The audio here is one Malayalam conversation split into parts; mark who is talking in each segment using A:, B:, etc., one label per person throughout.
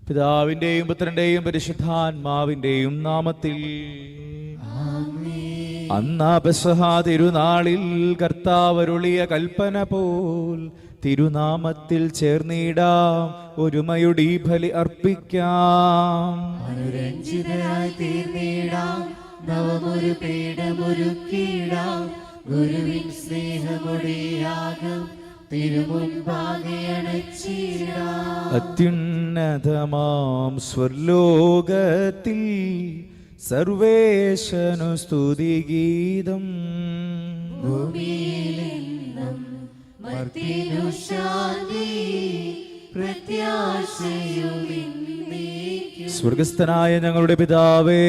A: പിതാവിന്റെയും പുത്രന്റെയും പരിശുദ്ധാത്മാവിന്റെയും നാമത്തിൽ. അന്നാ പെസഹ തിരുനാളിൽ കർത്താവരുളിയ കൽപ്പന പോൽ തിരുനാമത്തിൽ ചേർന്നിടാം, ഒരുമയുടെ ബലി അർപ്പിക്കാം.
B: അനുരഞ്ജിതരായി തീർന്നിടാം, നവമൊരു പീഠമൊരുക്കിടാം. ഗുരുവിൻ സ്നേഹമൊടിയാകും തിരുമുൻപാകെ അണച്ചിടാം.
A: അത്യുന്നതമാം സ്വർലോകത്തിൽ സർവേശനു സ്തുതിഗീതം.
B: ഭൂമിയിലെന്നും മർത്യനു ശാന്തി, പ്രത്യാശയും എന്നേക്കും.
A: സ്വർഗസ്ഥനായ ഞങ്ങളുടെ പിതാവേ,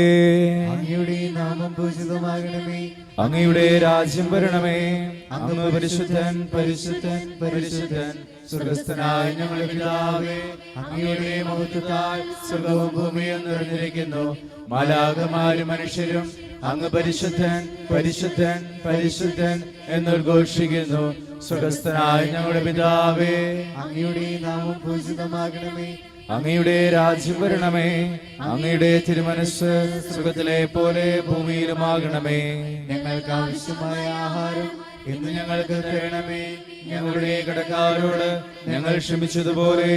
B: അങ്ങയുടെ നാമം പൂജിതമാകണമേ.
A: അങ്ങയുടെ രാജ്യം വരണമേ.
B: അങ്ങ് പരിശുദ്ധൻ പരിശുദ്ധൻ പരിശുദ്ധൻ. സ്വർഗസ്ഥനായ ഞങ്ങളുടെ പിതാവേ, അങ്ങയുടെ മഹത്വത്താൽ സ്വർഗവും ഭൂമിയും നിറഞ്ഞിരിക്കുന്നു. മാലാഖമാരും മനുഷ്യരും അങ്ങ് പരിശുദ്ധൻ പരിശുദ്ധൻ പരിശുദ്ധൻ എന്നുദ്ഘോഷിക്കുന്നു. സ്വർഗസ്ഥനായ ഞങ്ങളുടെ പിതാവേ, അങ്ങയുടെ നാമം പൂജിതമാകണമേ.
A: അങ്ങയുടെ രാജ്യം വരണമേ. അങ്ങയുടെ തിരുമനസ് സ്വർഗത്തിലെ പോലെ ഭൂമിയിലുമാകണമേ.
B: ഞങ്ങൾക്ക് ആവശ്യമായ ആഹാരം
A: ഇന്ന് ഞങ്ങൾക്ക് തരണമേ. ഞങ്ങളുടെ കടക്കാരോട് ഞങ്ങൾ ക്ഷമിച്ചതുപോലെ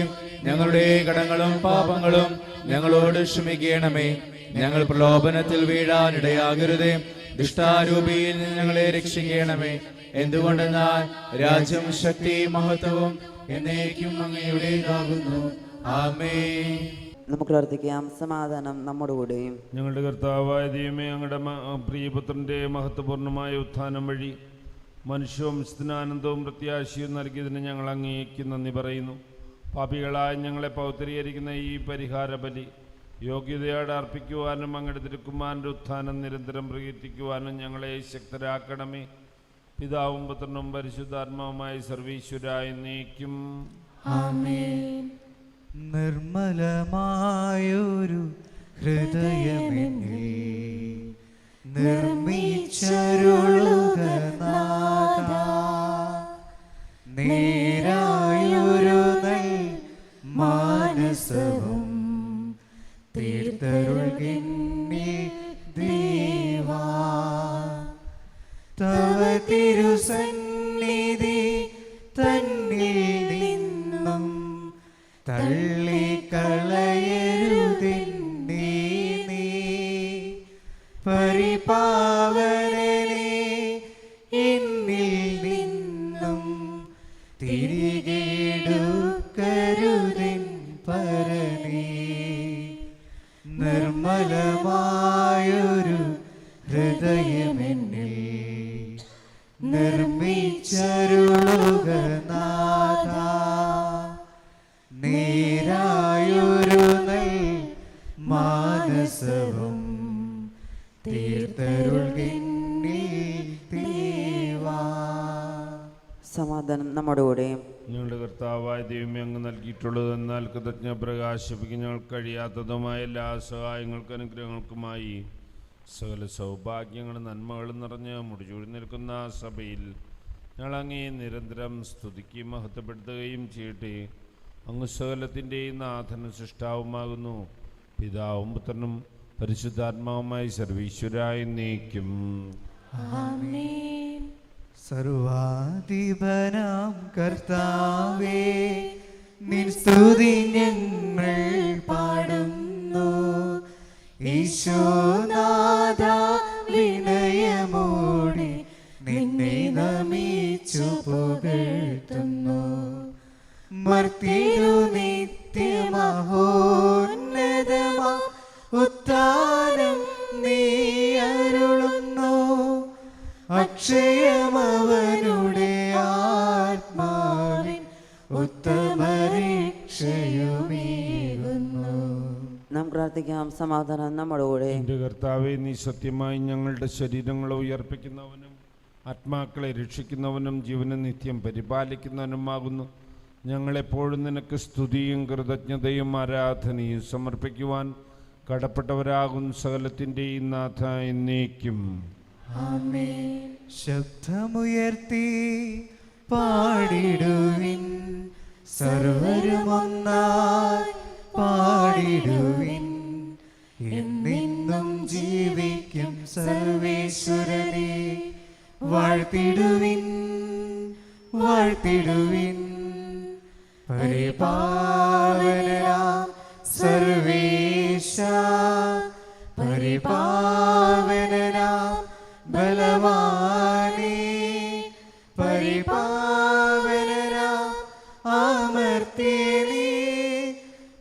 A: ഞങ്ങളുടെ കടങ്ങളും പാപങ്ങളും ഞങ്ങളോട് ക്ഷമിക്കണമേ. ഞങ്ങൾ പ്രലോഭനത്തിൽ വീഴാനിടയാകരുതേ, ദുഷ്ടാരൂപിയിൽ നിന്ന് ഞങ്ങളെ രക്ഷിക്കണമേ. എന്തുകൊണ്ടെന്നാൽ രാജ്യം ശക്തിയും മഹത്വവും എന്നേക്കും അങ്ങയുടേതാകുന്നു. ആമേൻ.
C: നമുക്ക് പ്രാർത്ഥിക്കാം. സമാധാനം നമ്മോടുകൂടെയും.
D: ഞങ്ങളുടെ കർത്താവായ ദൈവമേ, അങ്ങയുടെ പ്രിയപുത്രന്റെ മഹത്വപൂർണ്ണമായ ഉത്ഥാനം വഴി മനുഷ്യവംശത്തിന് ആനന്ദവും പ്രത്യാശയും നൽകിയതിന് ഞങ്ങൾ അങ്ങേക്ക് നന്ദി പറയുന്നു. പാപികളായ ഞങ്ങളെ പൗത്രീകരിക്കുന്ന ഈ പരിഹാര ബലി യോഗ്യതയോടെ അർപ്പിക്കുവാനും അങ്ങയുടെ തിരുക്കുമാരൻ്റെ ഉത്ഥാനം നിരന്തരം പ്രകീർത്തിക്കുവാനും ഞങ്ങളെ ശക്തരാക്കണമേ. പിതാവും പുത്രനും പരിശുദ്ധാത്മാവുമായ സർവീശ്വരായ എന്നേക്കും
B: ആമേൻ.
E: നിർമ്മലമായൊരു ഹൃദയമെന്നിൽ നിർമ്മിച്ചരുളുക നാഥാ, നേരായൊരു നൽ മാനസവും തീർത്തരുൾകിന്നിൽ ദേവാ. തവ തിരുസന്നിധി തന്നിൽ നിന്നും തള്ളിക്കളയരുതെന്നേ നീ. പരിപാവനനെ എന്നിൽ നിന്നും തിരികെടുക്കരുതെൻ പരനേ. നിർമ്മലമായൊരു ഹൃദയമെന്നിൽ നിർമ്മിച്ചരുളുക നാഥാ, നേരായൊരു നൽ മാനസവും തീർത്തരുൾകിന്നിൽ ദേവാ.
C: സമാധാനം നമ്മോടുകൂടെയും.
D: ഞങ്ങളുടെ കർത്താവായ ദൈവമേ, അങ്ങ് നൽകിയിട്ടുള്ളതെന്നാൽ കൃതജ്ഞ പ്രകാശിപ്പിക്കാൻ ഞങ്ങൾക്ക് കഴിയാത്തതുമായ എല്ലാ സഹായങ്ങൾക്കും അനുഗ്രഹങ്ങൾക്കുമായി സകല സൗഭാഗ്യങ്ങളും നന്മകളും നിറഞ്ഞ് മുടിചൂടി നിൽക്കുന്ന സഭയിൽ ഞങ്ങൾ അങ്ങേ നിരന്തരം സ്തുതിക്കുകയും മഹത്വപ്പെടുത്തുകയും ചെയ്യട്ടെ. അങ്ങ് സകലത്തിൻ്റെയും നാഥനും സൃഷ്ടാവുമാകുന്നു. പിതാവും പുത്രനും പരിശുദ്ധാത്മാവുമായി സർവീശ്വരായ എന്നേക്കും
B: ആമേൻ.
E: സർവാധിപനാം കർത്താവേ, നിൻ സ്തുതി ഞങ്ങൾ പാടുന്നു. ഈശോനാഥ, വിനയമോടെ നിന്നെ നമിച്ചു പുകഴ്ത്തുന്നു. മർത്യനു നിത്യമഹോന്നതമാ ഉത്താനം നീ അരുളുന്നു. അക്ഷയമവനുടെ ആത്മാവിൻ ഉത്തമരക്ഷയുമേകുന്നു.
C: നാം പ്രാർത്ഥിക്കാം. സമാധാനം നമ്മോടുകൂടെ.
D: എൻ്റെ കർത്താവേ, നീ സത്യമായി ഞങ്ങളുടെ ശരീരങ്ങളെ ഉയർപ്പിക്കുന്നവനും ആത്മാക്കളെ രക്ഷിക്കുന്നവനും ജീവനെ നിത്യം പരിപാലിക്കുന്നവനുമാകുന്നു. ഞങ്ങളെപ്പോഴും നിനക്ക് സ്തുതിയും കൃതജ്ഞതയും ആരാധനയും സമർപ്പിക്കുവാൻ കടപ്പെട്ടവരാകും. സകലത്തിൻ്റെയും നാഥ എന്നേക്കും
B: ആമേൻ.
E: ശബ്ദമുയർത്തി പാടിടുവിൻ, സർവരുമൊന്നായി പാടി വാഴ്ത്തിടുവിൻ. എന്നെന്നും ജീവിക്കും സർവേശ്വരനെ വാഴ്ത്തിടുവിൻ, വാഴ്ത്തിടുവിൻ. പരിപാവനനാം സർവേശ, പരിപാവനനാം ബലവാനേ, പരിപാവനനാം അമർത്യനേ,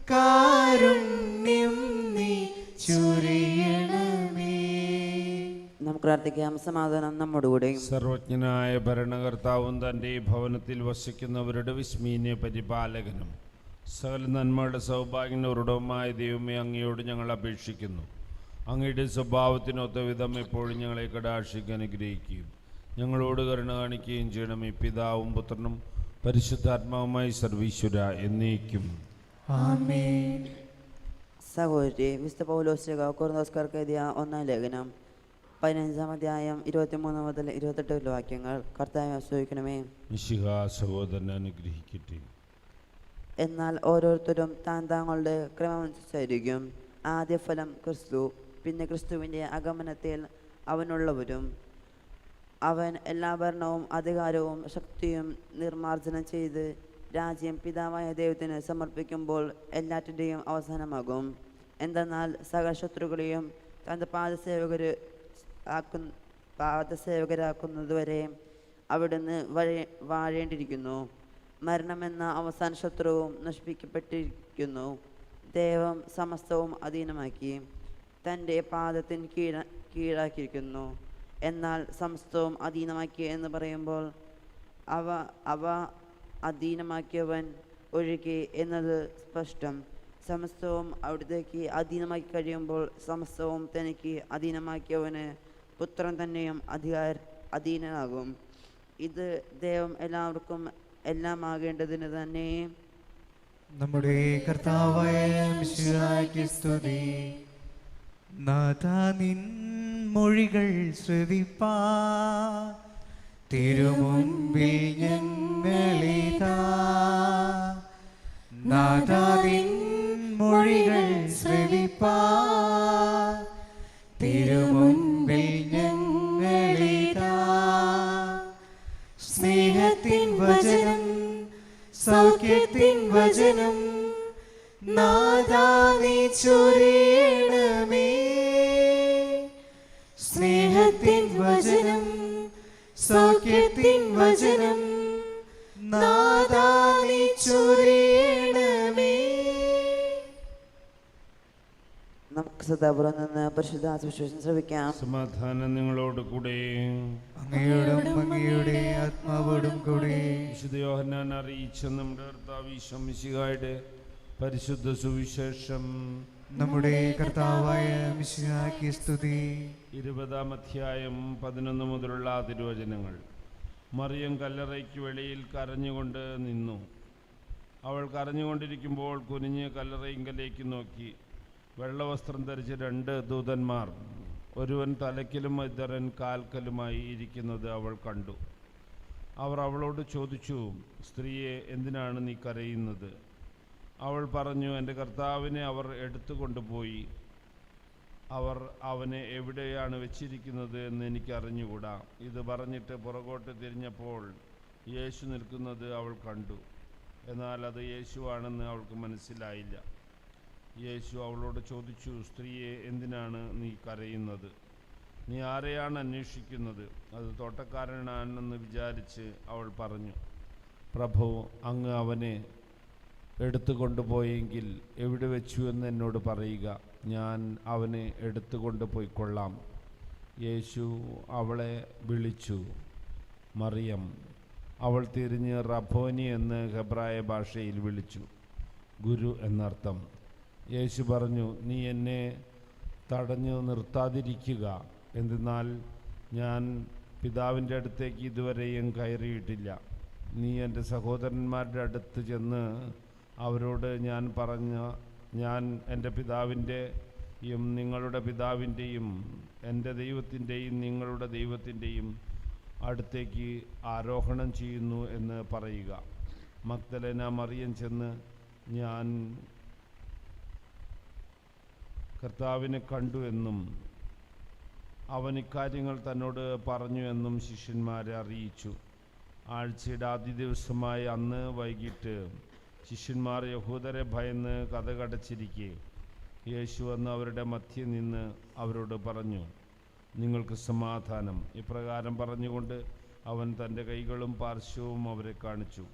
E: കാരുണ്യം നീ ചൊരിയണമേ.
C: നമുക്ക് പ്രാർത്ഥിക്കാം. സമാധാനം നമ്മോടുകൂടെ.
D: സർവജ്ഞനായ ഭരണകർത്താവും തൻ്റെ ഭവനത്തിൽ വസിക്കുന്നവരുടെ വിസ്മീന്യ പരിപാലകനും സകല നന്മയുടെ സൗഭാഗ്യനവരുടവുമായ ദൈവമേ, അങ്ങയോട് ഞങ്ങൾ അപേക്ഷിക്കുന്നു. അങ്ങയുടെ സ്വഭാവത്തിനൊത്ത വിധം എപ്പോഴും ഞങ്ങളെ കടാക്ഷിക്കാൻ അനുഗ്രഹിക്കുകയും ഞങ്ങളോട് കരുണ കാണിക്കുകയും ചെയ്യണമേ. പിതാവും പുത്രനും പരിശുദ്ധാത്മാവുമായി സർവീശ്വര എന്നേക്കും
E: ആമേൻ.
C: സഹോദരി, വിശുദ്ധ പൗലോസ്ലീഹ കൊരിന്ത്യർക്കാർക്ക് എഴുതിയ 1-ാം ലേഖനം 15-ാം അധ്യായം 23 മുതൽ 28 വാക്യങ്ങൾ കർത്താവേ ആശ്രയിക്കണമേ.
D: മിശിഹാ സഹോദരനെ അനുഗ്രഹിക്കട്ടെ.
C: എന്നാൽ ഓരോരുത്തരും താങ്കളുടെ ക്രമമനുസരിച്ചായിരിക്കും. ആദ്യ ഫലം ക്രിസ്തു, പിന്നെ ക്രിസ്തുവിൻ്റെ ആഗമനത്തിൽ അവനുള്ളവരും. അവൻ എല്ലാ ഭരണവും അധികാരവും ശക്തിയും നിർമ്മാർജ്ജനം ചെയ്ത് രാജ്യം പിതാവായ ദൈവത്തിന് സമർപ്പിക്കുമ്പോൾ എല്ലാറ്റിൻ്റെയും അവസാനമാകും. എന്തെന്നാൽ സകല ശത്രുക്കളെയും തൻ്റെ പാദസേവകരാക്കുന്നതുവരെ അവിടുന്ന് വാഴേണ്ടിയിരിക്കുന്നു. മരണമെന്ന അവസാന ശത്രുവും നശിപ്പിക്കപ്പെട്ടിരിക്കുന്നു. ദൈവം സമസ്തവും അധീനമാക്കി തൻ്റെ പാദത്തിന് കീഴാക്കിയിരിക്കുന്നു. എന്നാൽ സമസ്തവും അധീനമാക്കി എന്ന് പറയുമ്പോൾ അവ അധീനമാക്കിയവൻ ഒഴികെ എന്നത് സ്പഷ്ടം. സമസ്തവും അവിടത്തേക്ക് അധീനമാക്കി കഴിയുമ്പോൾ സമസ്തവും തനിക്ക് അധീനമാക്കിയവന് പുത്രൻ തന്നെയും അധീനനാകും. ഇത് ദൈവം എല്ലാവർക്കും എല്ലാമാകേണ്ടതിന് തന്നെ.
E: നമ്മുടെ കർത്താവായ മിശിഹായ്ക്ക് സ്തുതി. നാഥാ, നിൻ മൊഴികൾ ശ്രവിപ്പാ തിരുമുൻപിൽ ഞങ്ങളിതാ. നാഥാ, നിൻ മൊഴികൾ ശ്രവിപ്പാ തിരുമുൻപിൽ ഞങ്ങളിതാ. സ്നേഹത്തിൻ വചനം, സൗഖ്യത്തിൻ വചനം, നാഥാ നീ ചൊരിയണമേ. സ്നേഹത്തിൻ വചനം, സൗഖ്യത്തിൻ വചനം, നാഥാ നീ ചൊരിയണമേ.
C: നമുക്ക് സദാപുരം നിന്ന് പരിശുദ്ധ സുവിശേഷം ശ്രവിക്കാം.
D: സമാധാനം നിങ്ങളോട് കൂടെ.
E: അങ്ങയോടും അങ്ങയുടെ ആത്മാവോടും കൂടെ.
D: വിശുദ്ധ യോഹന്നാൻ അറിയിച്ച നമ്മുടെ കർത്താവ് ഈശോ മിശിഹായുടെ പരിശുദ്ധ സുവിശേഷം.
E: നമ്മുടെ കർത്താവായ മിശിഹായ്ക്ക് സ്തുതി.
D: 20-ാം അധ്യായം 11 മുതലുള്ള തിരുവചനങ്ങൾ. മറിയം കല്ലറയ്ക്ക് വെളിയിൽ കരഞ്ഞുകൊണ്ട് നിന്നു. അവൾ കരഞ്ഞുകൊണ്ടിരിക്കുമ്പോൾ കുനിഞ്ഞ് കല്ലറയിങ്കലേക്ക് നോക്കി. വെള്ളവസ്ത്രം ധരിച്ച 2 ദൂതന്മാർ, ഒരുവൻ തലയ്ക്കലും ഇതരൻ കാൽക്കലുമായി ഇരിക്കുന്നത് അവൾ കണ്ടു. അവർ അവളോട് ചോദിച്ചു, സ്ത്രീയെ, എന്തിനാണ് നീ കരയുന്നത്? അവൾ പറഞ്ഞു, എൻ്റെ കർത്താവിനെ അവർ എടുത്തുകൊണ്ടുപോയി. അവർ അവനെ എവിടെയാണ് വെച്ചിരിക്കുന്നത് എന്ന് എനിക്കറിഞ്ഞുകൂടാ. ഇത് പറഞ്ഞിട്ട് പുറകോട്ട് തിരിഞ്ഞപ്പോൾ യേശു നിൽക്കുന്നത് അവൾ കണ്ടു. എന്നാൽ അത് യേശുവാണെന്ന് അവൾക്ക് മനസ്സിലായില്ല. യേശു അവളോട് ചോദിച്ചു, സ്ത്രീയെ, എന്തിനാണ് നീ കരയുന്നത്? നീ ആരെയാണ് അന്വേഷിക്കുന്നത്? അത് തോട്ടക്കാരനാണെന്ന് വിചാരിച്ച് അവൾ പറഞ്ഞു, പ്രഭു, അങ്ങ് അവനെ എടുത്തുകൊണ്ടുപോയെങ്കിൽ എവിടെ വെച്ചു എന്ന് എന്നോട് പറയുക, ഞാൻ അവനെ എടുത്തുകൊണ്ടുപോയിക്കൊള്ളാം. യേശു അവളെ വിളിച്ചു, മറിയം. അവൾ തിരിഞ്ഞ് റബ്ബോനി എന്ന് ഹെബ്രായ ഭാഷയിൽ വിളിച്ചു, ഗുരു എന്നർത്ഥം. യേശു പറഞ്ഞു, നീ എന്നെ തടഞ്ഞു നിർത്താതിരിക്കുക, എന്തെന്നാൽ ഞാൻ പിതാവിൻ്റെ അടുത്തേക്ക് ഇതുവരെയും കയറിയിട്ടില്ല. നീ എൻ്റെ സഹോദരന്മാരുടെ അടുത്ത് ചെന്ന് അവരോട് ഞാൻ എൻ്റെ പിതാവിൻ്റെയും നിങ്ങളുടെ പിതാവിൻ്റെയും എൻ്റെ ദൈവത്തിൻ്റെയും നിങ്ങളുടെ ദൈവത്തിൻ്റെയും അടുത്തേക്ക് ആരോഹണം ചെയ്യുന്നു എന്ന് പറയുക. മഗ്ദലേന മറിയം ചെന്ന്, ഞാൻ കർത്താവിനെ കണ്ടു എന്നും അവൻ ഇക്കാര്യങ്ങൾ തന്നോട് പറഞ്ഞു എന്നും ശിഷ്യന്മാരെ അറിയിച്ചു. ആഴ്ചയുടെ ആദ്യ ദിവസമായ അന്ന് വൈകിട്ട് ശിഷ്യന്മാർ യഹൂദരെ ഭയന്ന് കതകടച്ചിരിക്കെ യേശു വന്ന് അവരുടെ മധ്യേ നിന്ന് അവരോട് പറഞ്ഞു, നിങ്ങൾക്ക് സമാധാനം. ഇപ്രകാരം പറഞ്ഞുകൊണ്ട് അവൻ തൻ്റെ കൈകളും പാർശ്വവും അവരെ കാണിച്ചു.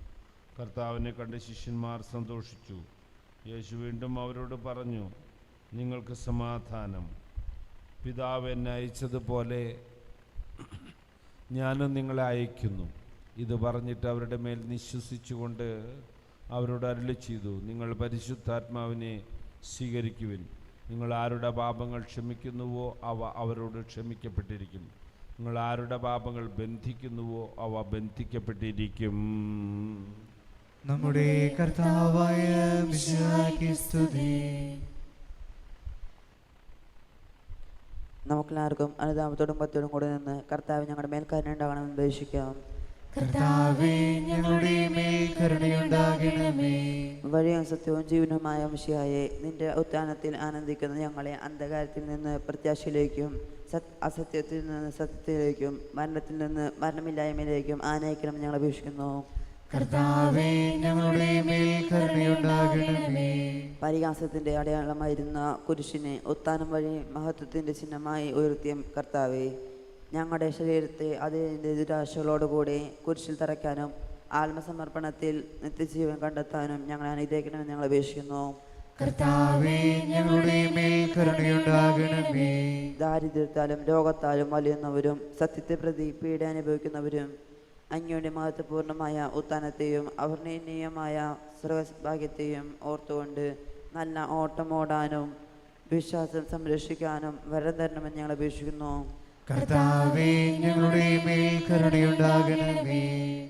D: കർത്താവിനെ കണ്ട് ശിഷ്യന്മാർ സന്തോഷിച്ചു. യേശു വീണ്ടും അവരോട് പറഞ്ഞു, നിങ്ങൾക്ക് സമാധാനം. പിതാവ് എന്നെ അയച്ചതുപോലെ ഞാനും നിങ്ങളെ അയക്കുന്നു. ഇത് പറഞ്ഞിട്ട് അവരുടെ മേൽ നിശ്വസിച്ചുകൊണ്ട് അവരോട് അരുളി ചെയ്തു, നിങ്ങൾ പരിശുദ്ധാത്മാവിനെ സ്വീകരിക്കുവിൻ. നിങ്ങൾ ആരുടെ പാപങ്ങൾ ക്ഷമിക്കുന്നുവോ അവ അവരോട് ക്ഷമിക്കപ്പെട്ടിരിക്കും. നിങ്ങൾ ആരുടെ പാപങ്ങൾ ബന്ധിക്കുന്നുവോ അവ ബന്ധിക്കപ്പെട്ടിരിക്കും.
E: നമ്മുടെ കർത്താവായ മിശിഹായ്ക്ക് സ്തുതി.
C: നമുക്കെല്ലാവർക്കും അനുതാപത്തോടും ഭക്തിയോടും കൂടെ നിന്ന് കർത്താവ് ഞങ്ങളുടെ മേൽ കരുണയുണ്ടാകണമെന്ന് അപേക്ഷിക്കാം.
E: കർത്താവേ, ഞങ്ങളുടെ മേൽ കരുണയുണ്ടാകണമേ.
C: വഴിയും സത്യവും ജീവനുമായ മിശിഹായെ, നിന്റെ ഉത്ഥാനത്തിൽ ആനന്ദിക്കുന്ന ഞങ്ങളെ അന്ധകാരത്തിൽ നിന്ന് പ്രത്യാശയിലേക്കും അസത്യത്തിൽ നിന്ന് സത്യത്തിലേക്കും മരണത്തിൽ നിന്ന് മരണമില്ലായ്മയിലേക്കും ആനയിക്കണമെന്ന് ഞങ്ങൾ അപേക്ഷിക്കുന്നു.
E: കർത്താവേ, ഞങ്ങളുടെ മേൽ കരുണയുണ്ടാകണമേ.
C: പരിഹാസത്തിന്റെ അടയാളമായിരുന്ന കുരിശിനെ ഉത്ഥാനം വഴി മഹത്വത്തിന്റെ ചിഹ്നമായി ഉയർത്തിയ കർത്താവേ, ഞങ്ങളുടെ ശരീരത്തെ അതിൻ്റെ ദുരാശകളോടുകൂടി കുരിശിൽ തറയ്ക്കാനും ആത്മസമർപ്പണത്തിൽ നിത്യജീവൻ കണ്ടെത്താനും ഞങ്ങളെ അനുഗ്രഹിക്കണമെന്ന് ഞങ്ങൾ അപേക്ഷിക്കുന്നു.
E: കർത്താവേ, ഞങ്ങളുടെ മേൽ കരുണയുണ്ടാകണമേ.
C: ദാരിദ്ര്യത്താലും രോഗത്താലും വലയുന്നവരും സത്യത്തെ പ്രതി പീഡ അനുഭവിക്കുന്നവരും അങ്ങയുടെ മഹത്വപൂർണമായ ഉത്ഥാനത്തെയും അവർണ്ണനീയമായ സ്വർഗഭാഗ്യത്തെയും ഓർത്തുകൊണ്ട് നല്ല ഓട്ടമോടാനും വിശ്വാസം സംരക്ഷിക്കാനും വരം തരണമെന്ന് ഞങ്ങൾ അപേക്ഷിക്കുന്നു.
E: കർത്താവേ, ഞങ്ങളുടെ മേൽ കരുണയുണ്ടാകണമേ.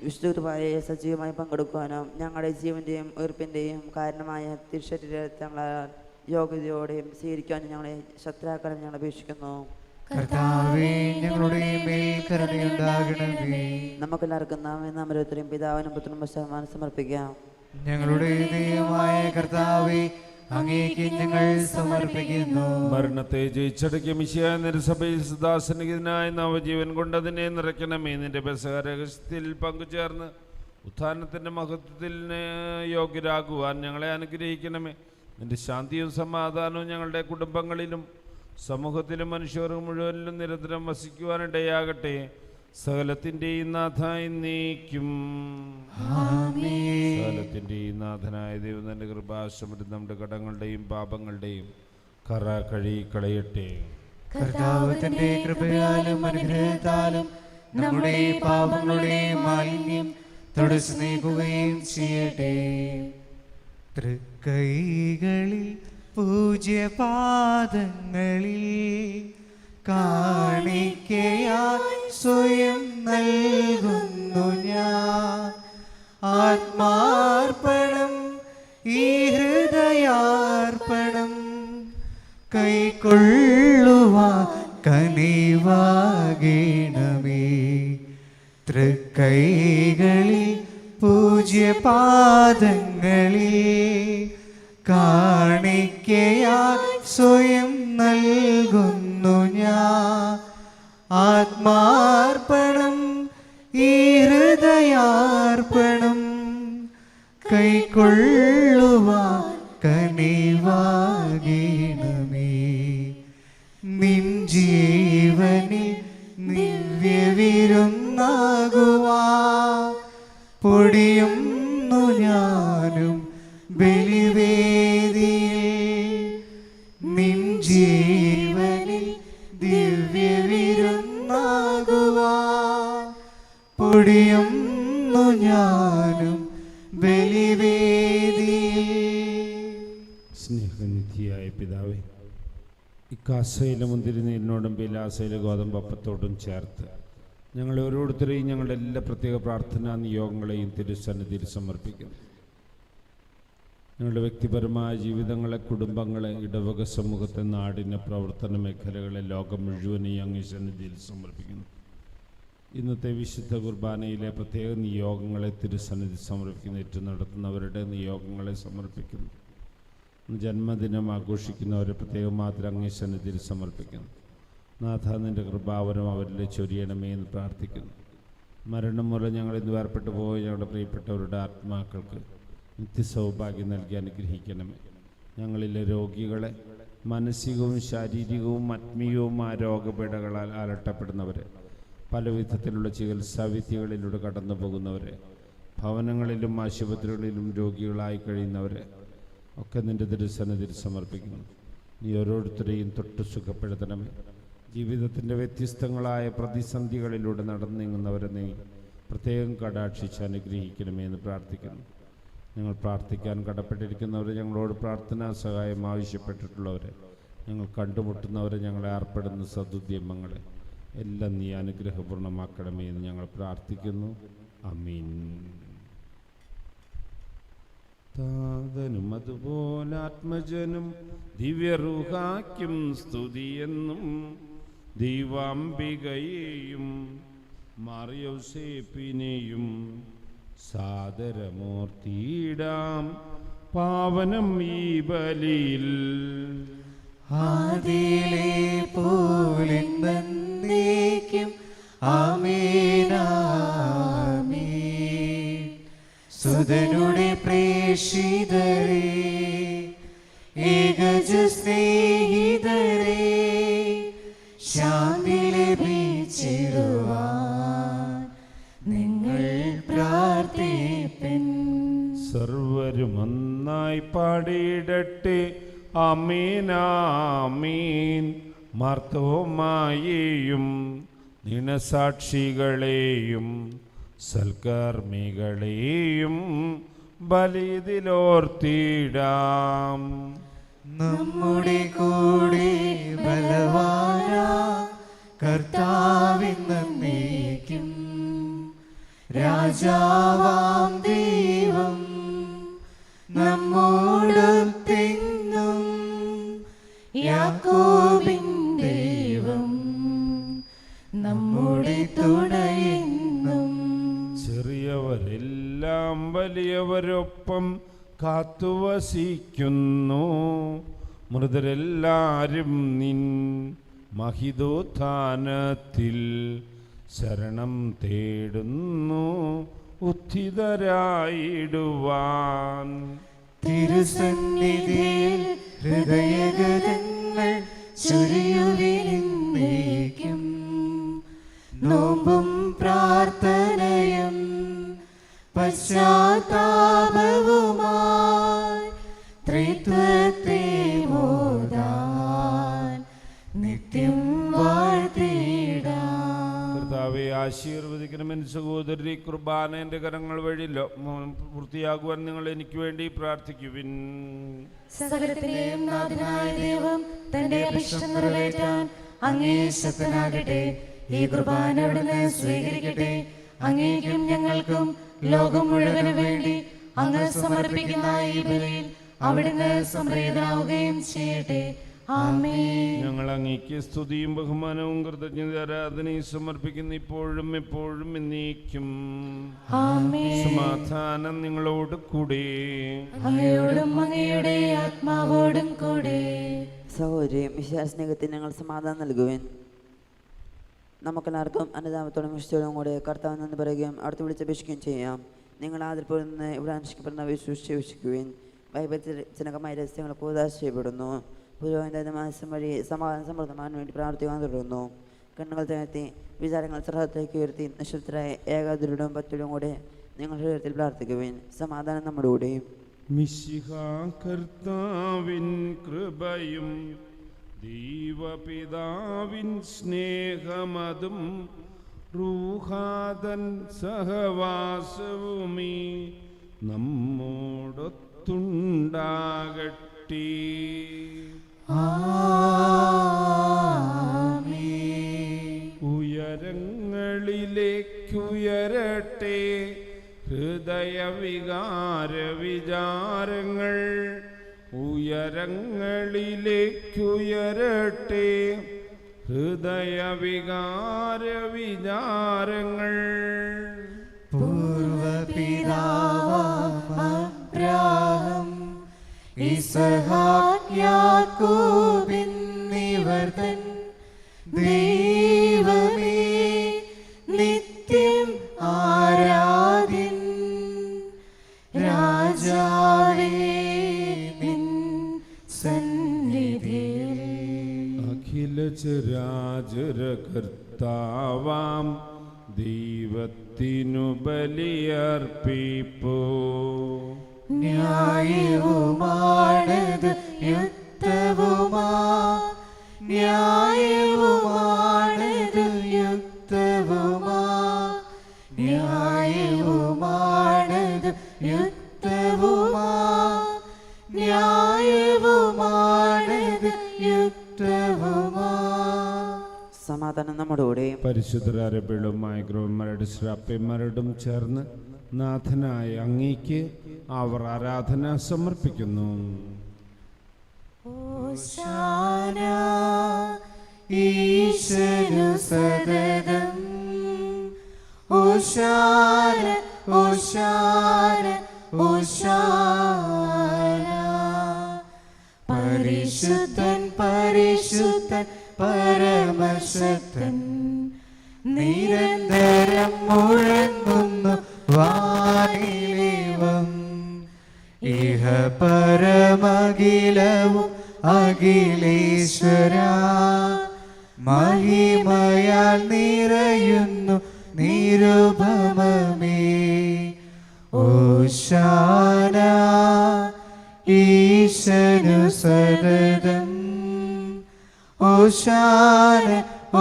C: വിശുദ്ധമായ സജീവമായി പങ്കെടുക്കുവാനും ഞങ്ങളുടെ ജീവന്റെയും ഉയർപ്പിന്റെയും കാരണമായ തിരുശരീരങ്ങളാൽ യോഗ്യതയോടെയും സ്വീകരിക്കാനും ഞങ്ങളെ ശത്രുക്കളെ ഞങ്ങൾ അപേക്ഷിക്കുന്നു.
E: കർത്താവേ, ഞങ്ങളുടെ മേൽ കരുണയുണ്ടാകണമേ.
C: നമുക്കെല്ലാവർക്കും നാം ഓരോരുത്തരും പിതാവിനും പുത്രനും പരിശുദ്ധാത്മാവിനും സമർപ്പിക്കാം.
E: ഞങ്ങളുടെ ദൈവമായ കർത്താവേ, അങ്ങേക്ക് ഞങ്ങൾ സമർപ്പിക്കുന്നു.
D: മരണത്തെ ജയിച്ചടക്കിയ മിശിഹായ നിരസഭയിൽ സുദാസനികനായ നവജീവൻ കൊണ്ട് അതിനെ നിറയ്ക്കണമേ. നിന്റെ രഹസ്യത്തിൽ പങ്കുചേർന്ന് ഉത്ഥാനത്തിൻ്റെ മഹത്വത്തിൽ യോഗ്യരാകുവാൻ ഞങ്ങളെ അനുഗ്രഹിക്കണമേ. നിന്റെ ശാന്തിയും സമാധാനവും ഞങ്ങളുടെ കുടുംബങ്ങളിലും സമൂഹത്തിലും മനുഷ്യർക്ക് മുഴുവനിലും നിരന്തരം വസിക്കുവാനിടയാകട്ടെ. സകലത്തിൻ്റെയും നാഥായി നീക്കും. സകലത്തിൻ്റെയും നാഥനായ ദൈവം തൻ്റെ കൃപാശമൃദ്ധം നമ്മുടെ കടങ്ങളുടെയും പാപങ്ങളുടെയും കറ കഴുകിക്കളയട്ടെ.
E: കർത്താവ് തന്റെ കൃപയാലും അനുഗ്രഹത്താലും നമ്മുടെ പാപങ്ങളുടെ മാലിന്യം തുടച്ചു നീക്കുകയും ചെയ്യട്ടെ. തൃക്കൈകളിൽ പൂജ്യപാദങ്ങളിൽ കാണിക്കയായി സ്വയം നൽകുന്നു ഞാൻ. ആത്മാർപ്പണം, ഈ ഹൃദയാർപ്പണം കൈക്കൊള്ളുവാൻ കനിവാകണമേ. തൃക്കൈകളിൽ പൂജ്യപാദങ്ങളിൽ കാണിക്കയായി സ്വയം നൽകുന്നു ഞാൻ. ആത്മാർപ്പണം, ഈ ഹൃദയാർപ്പണം കൈക്കൊള്ളുവാൻ കനിവാകണമേ. നിൻ ജീവനിൽ ദിവ്യവിരുന്നാകുവാൻ പൊടിയുന്നു ഞാനും ബലിവേദിയിൽ. നിൻ ജീവനിൽ ദിവ്യവിരുന്നാകുവാൻ പൊടിയുന്നു ഞാനും ബലിവേദിയിൽ.
D: സ്നേഹനിധിയായ പിതാവേ, ഇക്കാസയിലെ മുന്തിരിനീരിനോടും ബിലാസയിലെ ഗോതമ്പപ്പത്തോടും ചേർത്ത് ഞങ്ങൾ ഓരോരുത്തരെയും ഞങ്ങളുടെ എല്ലാ പ്രത്യേക പ്രാർത്ഥനാ നിയോഗങ്ങളെയും തിരുസന്നിധിയിൽ സമർപ്പിക്കുന്നു. ഞങ്ങളുടെ വ്യക്തിപരമായ ജീവിതങ്ങളെ, കുടുംബങ്ങളെ, ഇടവക സമൂഹത്തെ, നാടിനെ, പ്രവർത്തന മേഖലകളെ, ലോകം മുഴുവനെയും അങ്ങേ സന്നിധിയിൽ സമർപ്പിക്കുന്നു. ഇന്നത്തെ വിശുദ്ധ കുർബാനയിലെ പ്രത്യേക നിയോഗങ്ങളെ തിരുസന്നിധി സമർപ്പിക്കുന്നു. ഏറ്റു നടത്തുന്നവരുടെ നിയോഗങ്ങളെ സമർപ്പിക്കുന്നു. ജന്മദിനം ആഘോഷിക്കുന്നവരെ പ്രത്യേകം മാത്രം അങ്ങേ സന്നിധിയിൽ സമർപ്പിക്കുന്നു. നാഥ, നിൻ്റെ കൃപാവരം അവരിൽ ചൊരിയണമേ എന്ന് പ്രാർത്ഥിക്കുന്നു. മരണം മൂലം ഞങ്ങൾ ഇന്ന് വേർപെട്ടു പോയ ഞങ്ങളുടെ പ്രിയപ്പെട്ടവരുടെ ആത്മാക്കൾക്ക് നിത്യസൗഭാഗ്യം നൽകി അനുഗ്രഹിക്കണമേ. ഞങ്ങളിലെ രോഗികളെ, മാനസികവും ശാരീരികവും ആത്മീയവുമായ രോഗപീഠകളാൽ അലട്ടപ്പെടുന്നവരെ, പല വിധത്തിലുള്ള ചികിത്സാവിദ്യകളിലൂടെ കടന്നു പോകുന്നവരെ, ഭവനങ്ങളിലും ആശുപത്രികളിലും രോഗികളായി കഴിയുന്നവരെ ഒക്കെ നിൻ്റെ തിരുസന്നിധിയിൽ സമർപ്പിക്കുന്നു. നീ ഓരോരുത്തരെയും തൊട്ട് സുഖപ്പെടുത്തണമേ. ജീവിതത്തിൻ്റെ വ്യത്യസ്തങ്ങളായ പ്രതിസന്ധികളിലൂടെ നടന്നു നീങ്ങുന്നവരെ നീ പ്രത്യേകം കടാക്ഷിച്ച് അനുഗ്രഹിക്കണമേ എന്ന് പ്രാർത്ഥിക്കുന്നു. ഞങ്ങൾ പ്രാർത്ഥിക്കാൻ കടപ്പെട്ടിരിക്കുന്നവരെ, ഞങ്ങളോട് പ്രാർത്ഥനാ സഹായം ആവശ്യപ്പെട്ടിട്ടുള്ളവരെ, ഞങ്ങൾ കണ്ടുമുട്ടുന്നവരെ, ഞങ്ങളെ ഏർപ്പെടുന്ന സദുദ്യമങ്ങളെ എല്ലാം നീ അനുഗ്രഹപൂർണ്ണമാക്കണമേ എന്ന് ഞങ്ങൾ പ്രാർത്ഥിക്കുന്നു. ആമീൻ. താതനും അതുപോലെ ആത്മജനും ദിവ്യറുഹാക്കും സ്തുതിയെന്നും ദൈവാംബികയെയും മറിയൗസേപ്പിനെയും സാദരമൂർത്തിയിടാം പാവനം ഈ ബലിയിൽ.
E: ആദിയിലെ പോലെ എന്നേക്കും ആമേൻ ആമേൻ. സുതനുടെ പ്രേഷിതരേ, ഏകജ സ്നേഹിതരേ, ശാന്തി ലഭിച്ചിടുവാൻ നിങ്ങൾ പ്രാർത്ഥിപ്പൻ.
D: സർവരും ഒന്നായി പാടിയിടട്ടെ ആമേൻ ആമേൻ. മാർത്തോമായെയും ദിനസാക്ഷികളെയും സൽക്കർമ്മികളെയും ബലിതിലോർത്തിടാം.
E: നമ്മുടെ കൂടെ ബലവാന കർത്താവെന്നേക്കും രാജാവാം ദൈവം നമ്മോടൊത്തെന്നും യാക്കോബിൻ ദൈവം നമ്മുടെ തുണയെന്നും.
D: ചെറിയവരെല്ലാം വലിയവരൊപ്പം കാത്തുവസിക്കുന്നു. മൃതരെല്ലാരും നിൻ മഹിതോത്ഥാനത്തിൽ ശരണം തേടുന്നു ഉത്ഥിതരായിടുവാൻ.
E: തിരുസന്നിധിയിൽ ഹൃദയഗതങ്ങൾ ചൊരിയുവിനേക്കും. നോമ്പും പ്രാർത്ഥനയും പശ്ചാത്താപവുമായി ത്രിത്വത്തെ മോദാൻ നിത്യം വാഴ്ത്തിടാം.
D: കർത്താവെ ആശീർവദിക്കണമെന്ന് സഹോദരി, കുർബാന എൻ്റെ കരങ്ങൾ വഴി പൂർത്തിയാകുവാൻ നിങ്ങൾ എനിക്ക് വേണ്ടി പ്രാർത്ഥിക്കുവിൻ.
B: സകലത്തിന്റെയും നാഥനായ ദൈവം തന്റെ അഭിഷ്ടം നിറവേറ്റാൻ അങ്ങേ ശക്തനാകട്ടെ. ഈ കുർബാന അവിടുന്ന് സ്വീകരിക്കട്ടെ. അങ്ങേക്കും ഞങ്ങൾക്കും ലോകം മുഴുവനും വേണ്ടി അങ്ങ് സമർപ്പിക്കുന്ന ഈ ബലിയിൽ അവിടുന്ന് സംപ്രീതനാവുകയും ചെയ്യട്ടെ. ആമേൻ.
D: ഞങ്ങൾ അങ്ങേക്ക് സ്തുതിയും ബഹുമാനവും കൃതജ്ഞത ആരാധനയും സമർപ്പിക്കുന്ന ഇപ്പോഴും എപ്പോഴും എന്നേക്കും.
B: ആമേൻ.
D: സമാധാനം നിങ്ങളോട് കൂടെ.
B: അങ്ങയോടും അങ്ങയുടെ ആത്മാവോടും കൂടെ.
C: സഹോദരിയും വിശ്വാസസ്നേഹത്തിന് ഞങ്ങൾ സമാധാനം നൽകുവാൻ നമുക്കെല്ലാവർക്കും അനുതാപത്തോടും വിശ്വത്തോടും കൂടെ കർത്താവ് നിന്ന് പറയുകയും അടുത്ത് വിളിച്ചപേക്ഷിക്കുകയും ചെയ്യാം. നിങ്ങൾ ആദ്യപ്പോഴും നിന്ന് ഇവിടെ അനുഷ്ഠിക്കപ്പെടുന്ന വിശ്വസിക്കുകയും ബൈബിൾജനകമായ രഹസ്യങ്ങൾ കൂതാശ ചെയ്യപ്പെടുന്നു. പുരോഹിത മാസം വഴി സമാധാന സമൃദ്ധമാൻ വേണ്ടി പ്രാർത്ഥിക്കാൻ തുടരുന്നു. കണ്ണുകൾ താഴ്ത്തി വിചാരങ്ങൾ സർഹത്തേക്ക് ഉയർത്തി നിശബ്ദരായ ഏകാദുരുടും ഭക്തിയോടും കൂടെ നിങ്ങളുടെ ഹൃദയത്തിൽ പ്രാർത്ഥിക്കുവാൻ. സമാധാനം നമ്മുടെ കൂടെയും.
D: മിശിഹാ കർത്താവിൻ കൃപയും ദൈവപിതാവിൻ സ്നേഹമതും റൂഹാദൻ സഹവാസവുമീ നമ്മോടൊത്തുണ്ടാകട്ടെ. ഉയരങ്ങളിലേക്കുയരട്ടെ ഹൃദയവികാര വിചാരങ്ങൾ. ഉയരങ്ങളിലേക്കുയരട്ടെ ഹൃദയവികാര വിചാരങ്ങൾ.
E: പൂർവപിതാവാം അബ്രാഹം ഇസഹാക്ക് യാക്കോബ് എന്നിവർ തൻ ദൈവമേ നിത്യം ആരാധ്യൻ രാജാവേ നിൻ സന്നിധിയിൽ
D: അഖില ചരാചര കർത്താവാം ദൈവത്തിനു ബലിയർപ്പിപ്പോ
E: ന്യായവുമാണത് യുക്തവുമാ ന്യായവുമാണത് യുക്തവുമാ ന്യായവുമാണത് യുക്തവുമാ ന്യായവുമാണത് യുക്തവുമാ.
C: സമാധാനം നമ്മോടുകൂടെ.
D: പരിശുദ്ധരബിളുമായ ഗ്രഹന്മാരുടെ ശ്രാപ്യന്മാരോടും ചേർന്ന് നാഥനായ അങ്ങേക്ക് അവർ ആരാധന സമർപ്പിക്കുന്നു.
E: ഓശാന ഈശനു സദതം ഓശാന ഓശാന ഓശാന പരിശുദ്ധൻ പരിശുദ്ധൻ പരമശക്തൻ നിരന്തരം മുഴങ്ങുന്നു വാനിലേവം ഇഹ പരമഖിലവും അഖിലേശ്വര മഹിമയാൽ നിറയുന്നു നിരുപമമേ ഓശാന ഈശനു സദതം ഓശാന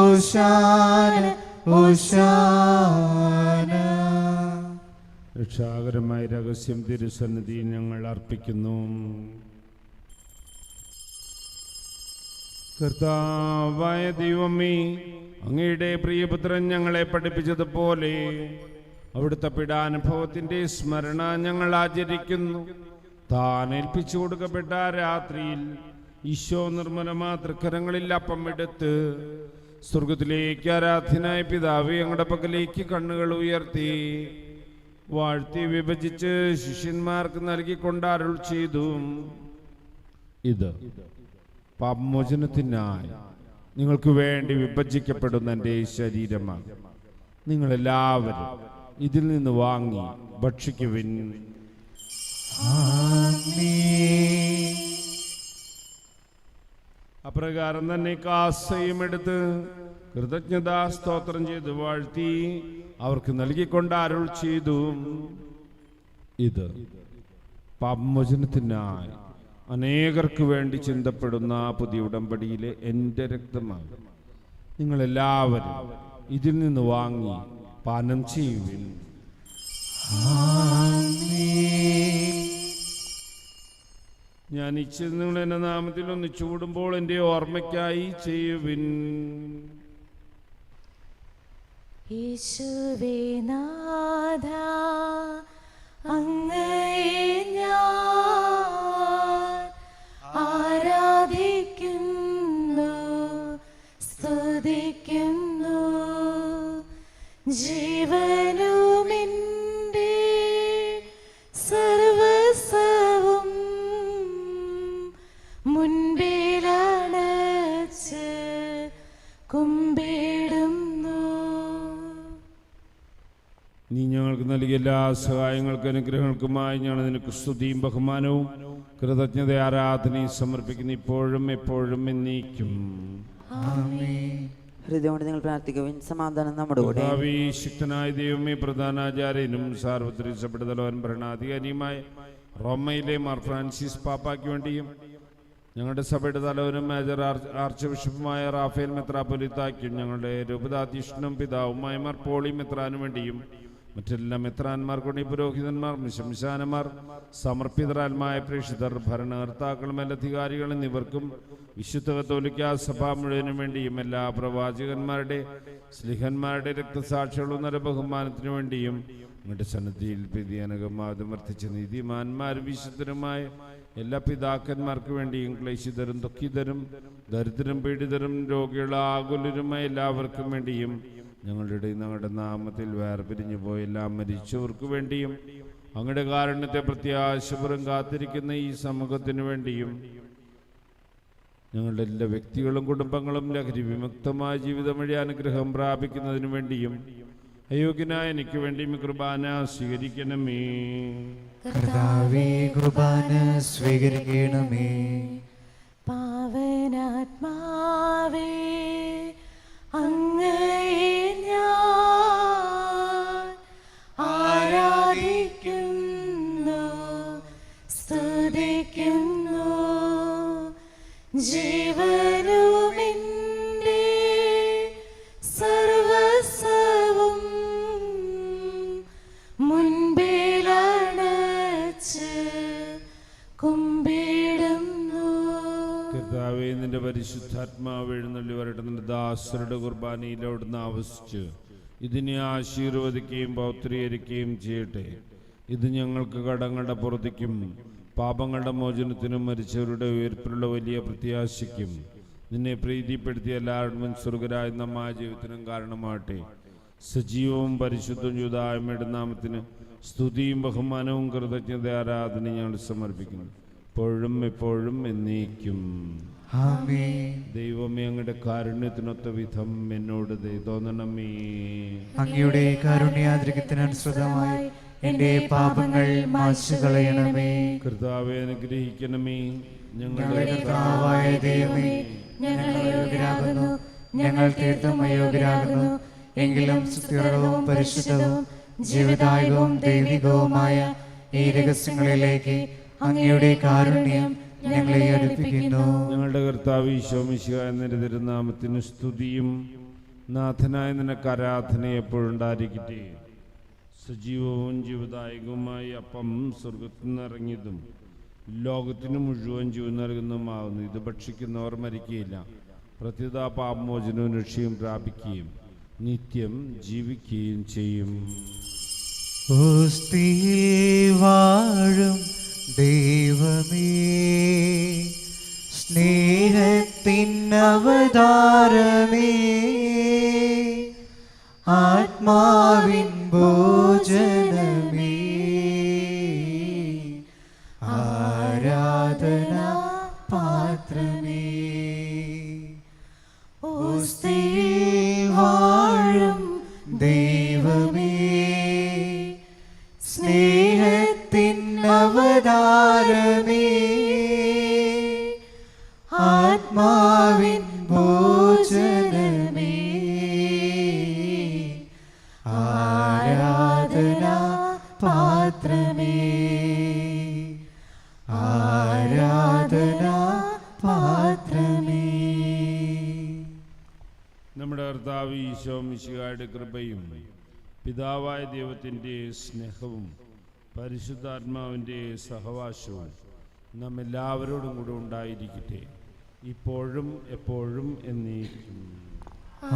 E: ഓശാന ഓശാന.
D: രക്ഷാകരമായ രഹസ്യം തിരുസന്നിധിയിൽ ഞങ്ങൾ അർപ്പിക്കുന്നു. കർത്താവായ ദൈവമേ, അങ്ങയുടെ പ്രിയപുത്രൻ ഞങ്ങളെ പഠിപ്പിച്ചതുപോലെ അവിടുത്തെ പീഡാനുഭവത്തിന്റെ സ്മരണ ഞങ്ങൾ ആചരിക്കുന്നു. താൻ ഏൽപ്പിച്ചു കൊടുക്കപ്പെട്ട രാത്രിയിൽ ഈശോ നിർമ്മലമാ തൃക്കരങ്ങളിൽ അപ്പം എടുത്ത് സ്വർഗത്തിലേക്ക് ആരാധ്യനായ പിതാവേ അങ്ങയുടെ പക്കലേക്ക് കണ്ണുകൾ ഉയർത്തി വാഴ്ത്തി വിഭജിച്ച് ശിഷ്യന്മാർക്ക് നൽകിക്കൊണ്ട് അരുൾ ചെയ്തു, ഇത് പാപമോചനത്തിനായി നിങ്ങൾക്ക് വേണ്ടി വിഭജിക്കപ്പെടുന്ന എൻ്റെ ശരീരമാണ്. നിങ്ങളെല്ലാവരും ഇതിൽ നിന്ന് വാങ്ങി ഭക്ഷിക്കുവിൻ. അപ്രകാരം തന്നെ കാസയും എടുത്ത് കൃതജ്ഞതാ സ്തോത്രം ചെയ്ത് വാഴ്ത്തി അവർക്ക് നൽകിക്കൊണ്ട് അരുൾ ചെയ്തു, ഇത് പാപമോചനത്തിനായി അനേകർക്ക് വേണ്ടി ചിന്തപ്പെടുന്ന പുതിയ ഉടമ്പടിയിലെ എൻ്റെ രക്തമാണ്. നിങ്ങളെല്ലാവരും ഇതിൽ നിന്ന് വാങ്ങി പാനം ചെയ്യുവിൻ. ഞാൻ ഇച്ഛിച്ച് നിങ്ങൾ എൻ്റെ നാമത്തിൽ ഒന്ന് ചൂടുമ്പോൾ എൻ്റെ ഓർമ്മയ്ക്കായി ചെയ്യുവിൻ.
B: യേശുവേ നാഥ അങ്ങയെ ഞാൻ ആരാധിക്കുന്നു സ്തുതിക്കുന്നു. ജീവനുമെൻ്റെ സർവസ്വവും മുൻപിലണച്ച് കുമ്പിടുന്നു.
D: നീ ഞങ്ങൾക്ക് നൽകിയ എല്ലാ സഹായങ്ങൾക്ക് അനുഗ്രഹങ്ങൾക്കുമായി ഞങ്ങൾ നിനക്ക് സ്തുതിയും ബഹുമാനവും കൃതജ്ഞത ആരാധനയും സമർപ്പിക്കുന്നു, ഇപ്പോഴും എപ്പോഴും എന്നേക്കും.
C: ഹൃദയം കൊണ്ട് നിങ്ങൾ പ്രാർത്ഥിക്കുവിൻ. സമാധാനം നമ്മുടെ കൂടെ.
D: ശക്തനായ ദൈവമേ, പ്രധാനാചാര്യനും സാർവത്രിക സഭയുടെ തലവൻ ഭരണാധികാരിയുമായ റോമയിലെ മാർ ഫ്രാൻസിസ് പാപ്പായ്ക്ക് വേണ്ടിയും ഞങ്ങളുടെ സഭയുടെ തലവനും മേജർ ആർച്ച് ബിഷപ്പുമായ റാഫേൽ മെത്രാപ്പൊലീത്തായ്ക്കും ഞങ്ങളുടെ രൂപതാധ്യക്ഷനും പിതാവുമായ മാർ പോളി മെത്രാനും വേണ്ടിയും മറ്റെല്ലാ മെത്രാന്മാർക്കും പുരോഹിതന്മാർ മിശംശാനമാർ സമർപ്പിതരാത്മായ പ്രേക്ഷിതർ ഭരണകർത്താക്കളും മേലധികാരികൾ എന്നിവർക്കും വിശുദ്ധ കത്തോലിക്കാ സഭ മുഴുവനും വേണ്ടിയും എല്ലാ പ്രവാചകന്മാരുടെ സ്ലിഹന്മാരുടെ രക്തസാക്ഷികളും നരബഹുമാനത്തിനു വേണ്ടിയും നിങ്ങളുടെ സന്നിധിയിൽ പ്രീതിയനകമാതും വർദ്ധിച്ച നീതിമാന്മാരും വിശുദ്ധരുമായ എല്ലാ പിതാക്കന്മാർക്ക് വേണ്ടിയും ക്ലേശിതരും ദുഃഖിതരും ദരിദ്രം പീഡിതരും രോഗികളും ആകുലരുമായ എല്ലാവർക്കും വേണ്ടിയും ഞങ്ങളുടെ നാമത്തിൽ വേർപിരിഞ്ഞു പോയ എല്ലാ മരിച്ചവർക്ക് വേണ്ടിയും അങ്ങയുടെ കാരുണ്യത്തെ പ്രത്യാശപുരം കാത്തിരിക്കുന്ന ഈ സമൂഹത്തിനു വേണ്ടിയും ഞങ്ങളുടെ എല്ലാ വ്യക്തികളും കുടുംബങ്ങളും ലഹരി വിമുക്തമായ ജീവിതം വഴി അനുഗ്രഹം പ്രാപിക്കുന്നതിനു വേണ്ടിയും അയോഗ്യനായ എനിക്ക് വേണ്ടിയും കുർബാന സ്വീകരിക്കണമേ.
E: കർത്താവേ, കുർബാന സ്വീകരിക്കണമേ.
B: പാവനാത്മാവേ, അങ്ങയെ ഞാൻ ആരാധിക്കുന്നു, സ്തുതിക്കുന്നു. ജീവനുമെന്റെ സർവസ്വവും മുൻപിലണച്ച് കുമ്പിടുന്നു.
D: കർത്താവേ, നിന്റെ പരിശുദ്ധാത്മാവ് എഴുന്നള്ളി വരട്ടെ. നിന്റെ ദാസരുടെ കുർബാനയിൽ അവിടുന്ന് ആവസിച്ച് ഇതിനെ ആശീർവദിക്കുകയും പൗത്രീകരിക്കുകയും ചെയ്യട്ടെ. ഇത് ഞങ്ങൾക്ക് കടങ്ങളുടെ പുറത്തേക്കും പാപങ്ങളുടെ മോചനത്തിനും മരിച്ചവരുടെ ഉയർപ്പിലുള്ള വലിയ പ്രത്യാശയ്ക്കും നിന്നെ പ്രീതിപ്പെടുത്തിയ എല്ലാവരും സ്വർഗരായ നമ്മായ ജീവിതത്തിനും കാരണമാകട്ടെ. സജീവവും പരിശുദ്ധവും യൂദായ്മയുടെ നാമത്തിന് സ്തുതിയും ബഹുമാനവും കൃതജ്ഞത ആരാധനയും ഞങ്ങൾ സമർപ്പിക്കുന്നു, ഇപ്പോഴും എപ്പോഴും എന്നേക്കും.
E: ആമേൻ.
D: ദൈവമേ, അങ്ങയുടെ കാരുണ്യത്തിനൊത്ത വിധം എന്നോട് തോന്നണമേ.
E: അങ്ങയുടെ കാരുണ്യാതിരിക്കത്തിനനുസൃതമായി എന്റെ പാപങ്ങൾ മായ്ച്ചു കളയണമേ.
D: കർത്താവെ, അനുഗ്രഹിക്കണമേ.
E: ഞങ്ങളുടെ കർത്താവായ ദൈവമേ, ഞങ്ങൾ അയോഗ്യരാകുന്നു, ഞങ്ങൾ തീർത്തും അയോഗ്യരാകുന്നു. എങ്കിലും സ്തുത്യർഹവും പരിശുദ്ധവും ജീവദായകവും ദൈവികവുമായ ഈ രഹസ്യങ്ങളിലേക്ക് അങ്ങയുടെ കാരുണ്യം ഞങ്ങളെ അടുപ്പിക്കുന്നു.
D: ഞങ്ങളുടെ കർത്താവ് ഈശോ മിശിഹായ നിന്റെ തിരുനാമത്തിന് സ്തുതിയും നാഥനായ നിനക്ക് ആരാധന എപ്പോഴുണ്ടായിരിക്കട്ടെ. സജീവവും ജീവദായകവുമായി അപ്പം സ്വർഗത്തിൽ നിന്നിറങ്ങിയതും ലോകത്തിന് മുഴുവൻ ജീവൻ നൽകുന്നതുമാകുന്നു. ഇത് ഭക്ഷിക്കുന്നവർ മരിക്കുകയില്ല, പ്രത്യുത പാപമോചനവും രക്ഷയും പ്രാപിക്കുകയും നിത്യം ജീവിക്കുകയും ചെയ്യും.
E: ഓസ്തിയിൽ വാഴും ദൈവമേ, സ്നേഹത്തിൻ അവതാരമേ, ആത്മാവിൻ ഭോജനമേ, ആരാധന പാത്രമേ. ഓസ്തിയിൽ വാഴും ദൈവമേ, സ്നേഹത്തിൻ അവതാരമേ, ആത്മാവിൻ ഭോജനമേ, ആരാധന പാത്രമേ, ആരാധന പാത്രമേ.
D: നമ്മുടെ കർത്താവ് ഈശോ മിശിഹായുടെ കൃപയും പിതാവായ ദൈവത്തിൻ്റെ സ്നേഹവും പരിശുദ്ധാത്മാവിൻ്റെ സഹവാസവും നാം എല്ലാവരോടും കൂടെ ഉണ്ടായിരിക്കട്ടെ, ഇപ്പോഴും എപ്പോഴും എന്നേക്കും.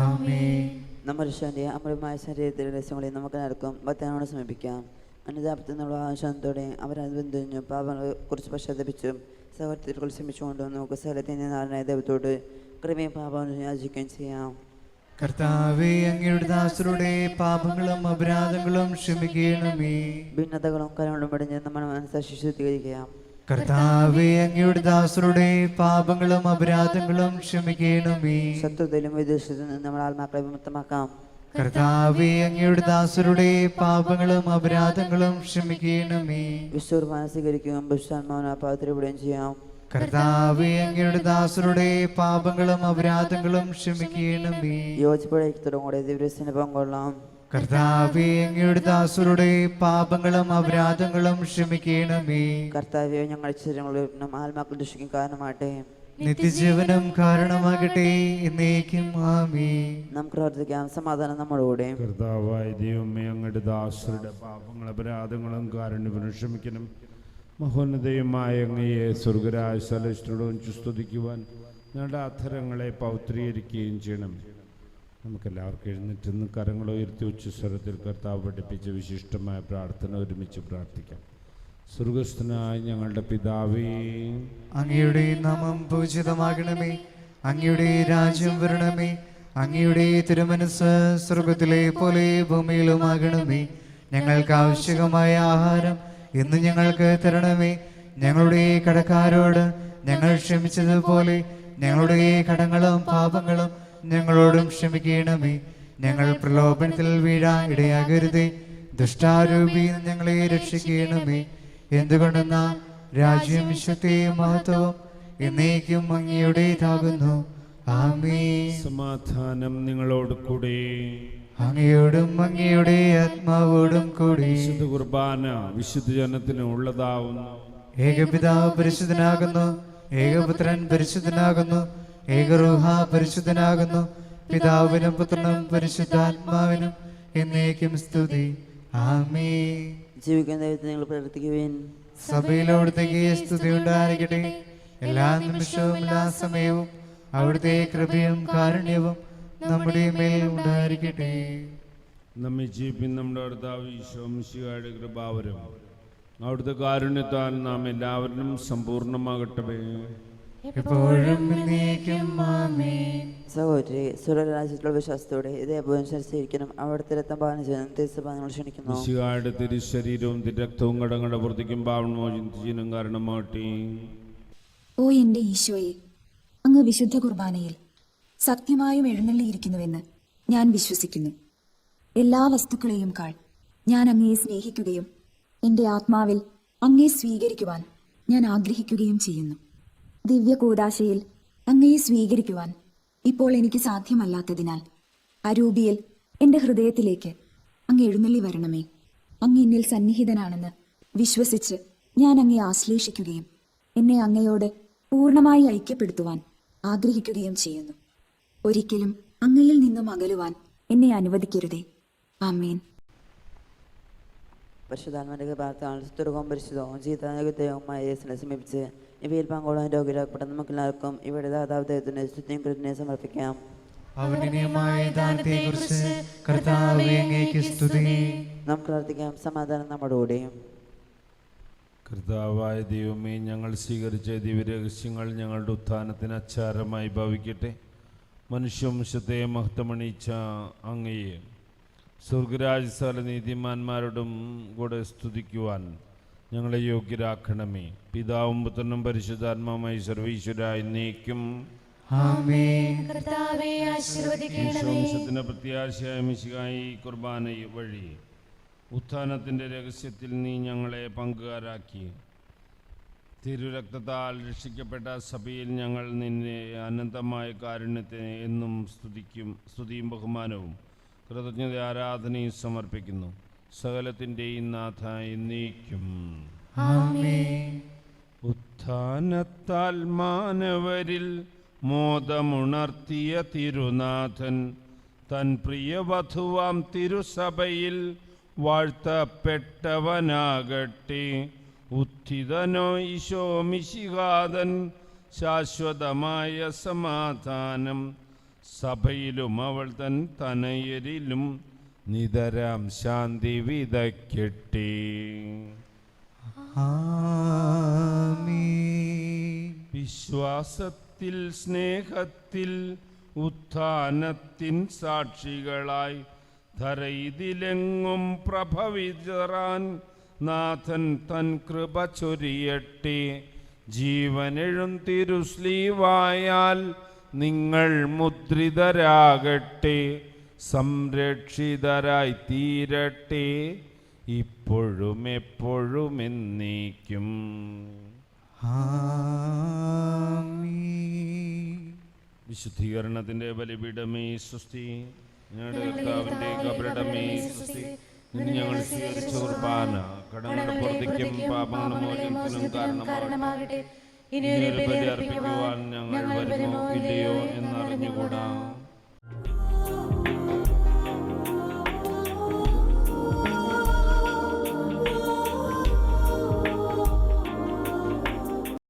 E: ആമേൻ.
C: നമ്മുടെ ശാന്തി അമൃതമായ ശരീരത്തിലെ രഹസ്യങ്ങളെ നമുക്ക് നടക്കും ഭക്തനോട് സമീപിക്കാം. അനുതാപത്തിനുള്ള ആശാന്തോടെ അവരനുബന്ധിഞ്ഞു പാപങ്ങളെ കുറിച്ച് പശ്ചാത്തപിച്ചും സഹോദരത്തിൽ ശ്രമിച്ചുകൊണ്ടും നമുക്ക് സകലത്തിൻ്റെ നാളനായ ദൈവത്തോട് കൃപയും പാപവും യാചിക്കുകയും ചെയ്യാം.
E: കർത്താവേ, അങ്ങയുടെ ദാസരുടെ പാപങ്ങളും അപരാധങ്ങളും ക്ഷമിക്കണമേ.
C: ഭിന്നതകളും കലകളും പടിഞ്ഞ് നമ്മുടെ മനസ്സാക്ഷി ശുദ്ധീകരിക്കാം.
E: കർത്താവേ, അങ്ങയുടെ ദാസരുടെ പാപങ്ങളും അപരാധങ്ങളും ക്ഷമിക്കണമേ.
C: ശത്രുതയിലും വിദേശത്തു നിന്ന് നമ്മുടെ ആത്മാക്കളെ വിമുക്തമാക്കാം.
E: കർത്താവേ, അങ്ങയുടെ ദാസരുടെ പാപങ്ങളും അപരാധങ്ങളും ക്ഷമിക്കണമേ.
C: വിശ്വകുർബാന സ്വീകരിക്കുകയും വിശ്വാത്മാവിനെ പാവത്തിലൂടെയും ചെയ്യാം.
E: കർത്താവേ, അങ്ങയുടെ ദാസരുടെ പാപങ്ങളും അപരാധങ്ങളും ക്ഷമിക്കണമേ.
C: യോജിപ്പോടെ തുടങ്ങൂടെ ദിവ്യസിന് പങ്കൊള്ളാം.
E: കർത്താവേ, അങ്ങയുടെ ദാസരുടെ പാപങ്ങളും അപരാധങ്ങളും ക്ഷമിക്കണമേ.
C: കർത്താവ്യോ ഞങ്ങളുടെ ശരീരങ്ങളും ആത്മാക്കൾ ദുഷിക്കും കാരണമാട്ടെ.
E: നിത്യജീവനം കാരണമാകട്ടെ, എന്നേക്കും ആമേൻ.
C: നമുക്ക് പ്രാർത്ഥിക്കാം. സമാധാനം നമ്മോടുകൂടെ.
D: കർത്താവായ ദൈവമേ, അങ്ങയുടെ ദാസരുടെ പാപങ്ങളും അപരാധങ്ങളും കാരുണ്യപൂർവ്വം ക്ഷമിക്കണം. മഹോന്നതയുമായ അങ്ങയെ സ്വർഗരായ സലഷ്ടോടും സ്തുതിക്കുവാൻ ഞങ്ങളുടെ അധരങ്ങളെ പൗത്രീകരിക്കുകയും ചെയ്യണം. നമുക്കെല്ലാവർക്കും എഴുന്നേറ്റ് കരങ്ങൾ ഉയർത്തി ഉച്ചസ്വരത്തിൽ കർത്താവ് പഠിപ്പിച്ച വിശിഷ്ടമായ പ്രാർത്ഥന ഒരുമിച്ച് പ്രാർത്ഥിക്കാം. സ്വർഗസ്ഥനായ ഞങ്ങളുടെ പിതാവേ,
E: അങ്ങയുടെ നാമം പൂജിതമാകണമേ. അങ്ങയുടെ രാജ്യം വരണമേ. അങ്ങയുടെ തിരുമനസ് സ്വർഗത്തിലെ പോലെ ഭൂമിയിലുമാകണമേ. ഞങ്ങൾക്ക് ആവശ്യമായ ആഹാരം ഇന്ന് ഞങ്ങൾക്ക് തരണമേ. ഞങ്ങളുടെ കടക്കാരോട് ഞങ്ങൾ ക്ഷമിച്ചതുപോലെ ഞങ്ങളുടെ കടങ്ങളും പാപങ്ങളും ഞങ്ങളോടും ക്ഷമിക്കണമേ. ഞങ്ങൾ പ്രലോഭനത്തിൽ വീഴാൻ ഇടയാകരുതേ. ദുഷ്ടാരൂപിയിൽ ഞങ്ങളെ രക്ഷിക്കണമേ. എന്തുകൊണ്ടെന്നാ രാജ്യം, ശക്തിയും മഹത്വവും എന്നേക്കും അങ്ങയുടേതാകുന്നു. ആമേൻ.
D: സമാധാനം നിങ്ങളോട് കൂടെ.
E: അങ്ങയോടും അങ്ങയുടെ ആത്മാവോടും കൂടി.
D: വിശുദ്ധ കുർബാന വിശുദ്ധ ജനത്തിന് ഉള്ളതാവുന്നു.
E: ഏകപിതാവ് പരിശുദ്ധനാകുന്നു, ഏകപുത്രൻ പരിശുദ്ധനാകുന്നു, ഏകരൂഹ പരിശുദ്ധനാകുന്നു. പിതാവിനും പുത്രനും പരിശുദ്ധാത്മാവിനും എന്നേക്കും സ്തുതി. ആമേൻ.
C: ജീവിക്കുന്ന ദൈവത്തെ നിങ്ങൾ പ്രവർത്തിക്കുവിൻ.
E: സഭയിലോടത്തേക്ക് സ്തുതി ഉണ്ടായിരിക്കട്ടെ. എല്ലാ നിമിഷവും എല്ലാ സമയവും അവിടുത്തെ കൃപയും കാരുണ്യവും നമ്മുടെ മേൽ ഉണ്ടായിരിക്കട്ടെ.
D: നമ്മെ ജീവിപ്പിൻ നമ്മുടെ കർത്താവ് ഈശോ മിശിഹായുടെ കൃപാവരം അവിടുത്തെ കാരുണ്യത്താൽ നാം എല്ലാവരിലും സമ്പൂർണ്ണമാകട്ടെ.
E: എപ്പോഴും എന്നേക്കും ആമേൻ.
C: സഹോദരി, സ്വർഗ്ഗരാജ്യത്തിലുള്ള വിശ്വാസത്തോടെ ഇതേപോലെ അനുസരിച്ചിരിക്കണം. അവിടുത്തെ രക്തം പാനം ചെയ്യുന്ന തിരുസഭ നിങ്ങൾ ക്ഷണിക്കുന്നു.
D: മിശിഹായുടെ തിരുശരീരവും തിരക്തവും കടങ്ങളുടെ പുറത്തേക്കും പാവനമോചനം കാരണമാകട്ടെ.
F: ഓ എന്റെ ഈശോയെ, അങ്ങ് വിശുദ്ധ കുർബാനയിൽ സത്യമായും എഴുന്നള്ളിയിരിക്കുന്നുവെന്ന് ഞാൻ വിശ്വസിക്കുന്നു. എല്ലാ വസ്തുക്കളെയും കാൾ ഞാൻ അങ്ങയെ സ്നേഹിക്കുകയും എൻ്റെ ആത്മാവിൽ അങ്ങയെ സ്വീകരിക്കുവാൻ ഞാൻ ആഗ്രഹിക്കുകയും ചെയ്യുന്നു. ദിവ്യ കൂദാശയിൽ അങ്ങയെ സ്വീകരിക്കുവാൻ ഇപ്പോൾ എനിക്ക് സാധ്യമല്ലാത്തതിനാൽ അരൂപിയിൽ എൻ്റെ ഹൃദയത്തിലേക്ക് അങ്ങ് എഴുന്നള്ളി വരണമേ. അങ്ങ് എന്നിൽ സന്നിഹിതനാണെന്ന് വിശ്വസിച്ച് ഞാൻ അങ്ങയെ ആശ്ലേഷിക്കുകയും എന്നെ അങ്ങയോട് പൂർണ്ണമായി ഐക്യപ്പെടുത്തുവാൻ ആഗ്രഹിക്കുകയും ചെയ്യുന്നു. ഒരിക്കലും അങ്ങയിൽ നിന്നും അകലുവാൻ എന്നെ അനുവദിക്കരുതേ. ആമേൻ.
C: പരിശുദ്ധാത്മാവിന്റെ പ്രാർത്ഥനയും പരിശുദ്ധവും ജീതാനുഗതവുമായ യേശുവിനെ സമീപിച്ച് ഇവയിൽ പങ്കോളാൻ രോഗികളാക്കപ്പെട്ട നമുക്കെല്ലാവർക്കും ഇവിടെ ദാതാവ് ദൈവത്തിന് സ്തുതിയും കൃതജ്ഞതയും സമർപ്പിക്കാം.
E: അവനീയമായ ദാനത്തെക്കുറിച്ച് കർത്താവേ അങ്ങേക്ക് സ്തുതി.
C: നമുക്ക് പ്രാർത്ഥിക്കാം. സമാധാനം നമ്മുടെ കൂടെയും.
D: കർത്താവായ ദൈവമേ, ഞങ്ങൾ സ്വീകരിച്ച ദിവ്യരഹസ്യങ്ങൾ ഞങ്ങളുടെ ഉത്ഥാനത്തിന് അച്ചാരമായി ഭവിക്കട്ടെ. മനുഷ്യവംശത്തെ മഹത്വമണിയിച്ച അങ്ങയെ സ്വർഗരാജ്യസ്ഥല നീതിമാന്മാരോടും കൂടെ സ്തുതിക്കുവാൻ ഞങ്ങളെ യോഗ്യരാക്കണമേ. പിതാവും പുത്രനും പരിശുദ്ധാത്മാവുമായി സർവീശ്വര എന്നേക്കും
E: ആമേൻ.
D: വംശത്തിന്റെ പ്രത്യാശയായ മിശിഹായി കുർബാന വഴി ഉത്ഥാനത്തിന്റെ രഹസ്യത്തിൽ നീ ഞങ്ങളെ പങ്കുകാരാക്കി. തിരുരക്തത്താൽ രക്ഷിക്കപ്പെട്ട സഭയിൽ ഞങ്ങൾ നിന്നെ അനന്തമായ കാരുണ്യത്തിന് എന്നും സ്തുതിയും ബഹുമാനവും കൃതജ്ഞത ആരാധനയും സമർപ്പിക്കുന്നു. സകലത്തിൻ്റെയും നാഥ എന്നേക്കും
E: ആമേൻ.
D: ഉത്ഥാനത്താൽ മാനവരിൽ മോദമുണർത്തിയ തിരുനാഥൻ തൻ പ്രിയവധുവാം തിരുസഭയിൽ വാഴ്ത്തപ്പെട്ടവനാകട്ടെ. ഉത്ഥിതനോ ഈശോ മിശിഹാതൻ ശാശ്വതമായ സമാധാനം സഭയിലും അവൾ തൻ തനയരിലും നിതരാം ശാന്തി വിതയ്ക്കട്ടെ.
E: ആമേൻ.
D: വിശ്വാസത്തിൽ സ്നേഹത്തിൽ ഉത്ഥാനത്തിൻ സാക്ഷികളായി ധരയിതിലെങ്ങും പ്രഭവിതറാൻ നാഥൻ തൻ കൃപ ചൊരിയട്ടെ. ജീവനെഴും തിരുസ്ലീവായാൽ നിങ്ങൾ മുദ്രിതരാകട്ടെ. സംരക്ഷിതരായി തീരട്ടെ ഇപ്പോഴും എപ്പോഴും എന്നേക്കും.
E: ആമേൻ.
D: വിശുദ്ധീകരണത്തിന്റെ ബലിപീഠമേ സ്വസ്തി. ഞങ്ങളുടെ കർത്താവിന്റെ കബറിടമേ സ്വസ്തി. ഇന്ന് ഞങ്ങൾ സ്വീകരിച്ച കുർബാന കടങ്ങളുടെ പുറത്തേക്കും പാപങ്ങളുടെ മോചനത്തിനും കാരണമാകട്ടെ. ഇനി ഒരു ബലി അർപ്പിക്കുവാൻ ഞങ്ങൾ വരുമോ ഇല്ലയോ എന്നറിഞ്ഞുകൂടാ.